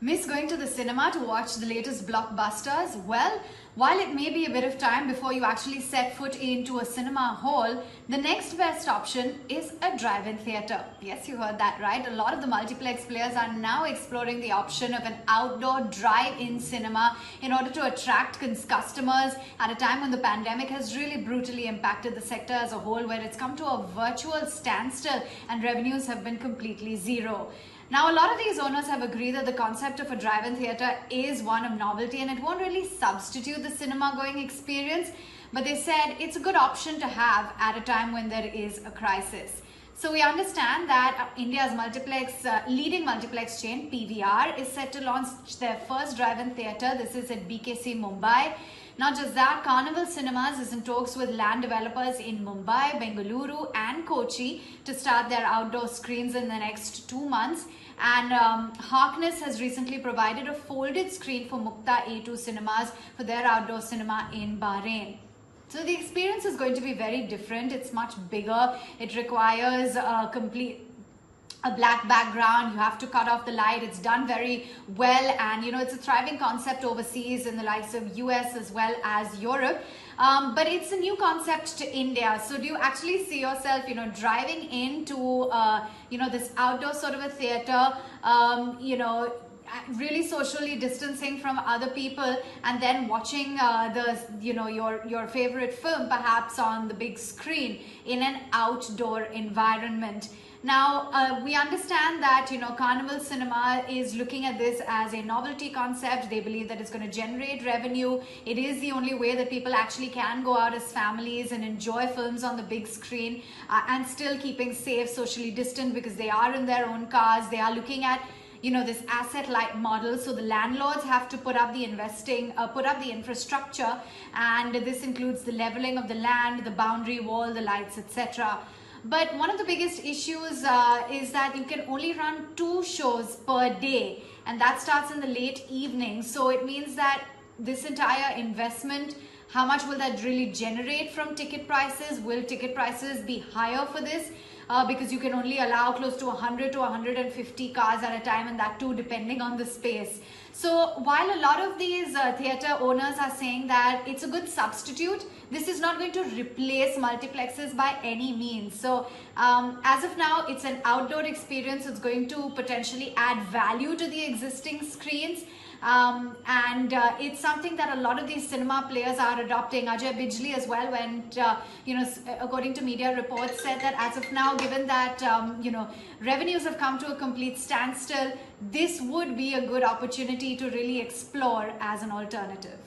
Miss going to the cinema to watch the latest blockbusters? Well, while it may be a bit of time before you actually set foot into a cinema hall, the next best option is a drive-in theatre. Yes, you heard that right. A lot of the multiplex players are now exploring the option of an outdoor drive-in cinema in order to attract customers at a time when the pandemic has really brutally impacted the sector as a whole, where it's come to a virtual standstill and revenues have been completely zero. Now, a lot of these owners have agreed that the concept of a drive-in theatre is one of novelty and it won't really substitute the cinema-going experience, but they said it's a good option to have at a time when there is a crisis. So we understand that India's leading multiplex chain, PVR, is set to launch their first drive-in theatre. This is at BKC, Mumbai. Not just that, Carnival Cinemas is in talks with land developers in Mumbai, Bengaluru and Kochi to start their outdoor screens in the next 2 months. And Harkness has recently provided a folded screen for Mukta A2 Cinemas for their outdoor cinema in Bahrain. So the experience is going to be very different. It's much bigger. It requires a black background. You have to cut off the light. It's done very well, and it's a thriving concept overseas in the likes of US as well as Europe. But it's a new concept to India. So do you actually see yourself driving into this outdoor sort of a theater, really socially distancing from other people, and then watching your favorite film perhaps on the big screen in an outdoor environment? Now, we understand that, Carnival Cinema is looking at this as a novelty concept. They believe that it's going to generate revenue. It is the only way that people actually can go out as families and enjoy films on the big screen and still keeping safe, socially distant, because they are in their own cars. They are looking at this asset-light model. So the landlords have to put up the infrastructure, and this includes the leveling of the land, the boundary wall, the lights, etc. But one of the biggest issues is that you can only run 2 shows per day, and that starts in the late evening. So it means that this entire investment, how much will that really generate from ticket prices? Will ticket prices be higher for this? Because you can only allow close to 100 to 150 cars at a time, and that too depending on the space. So while a lot of these theatre owners are saying that it's a good substitute, this is not going to replace multiplexes by any means. So as of now, it's an outdoor experience. It's going to potentially add value to the existing screens. And it's something that a lot of these cinema players are adopting. Ajay Bijli as well went, according to media reports, said that as of now, given that, revenues have come to a complete standstill, this would be a good opportunity to really explore as an alternative.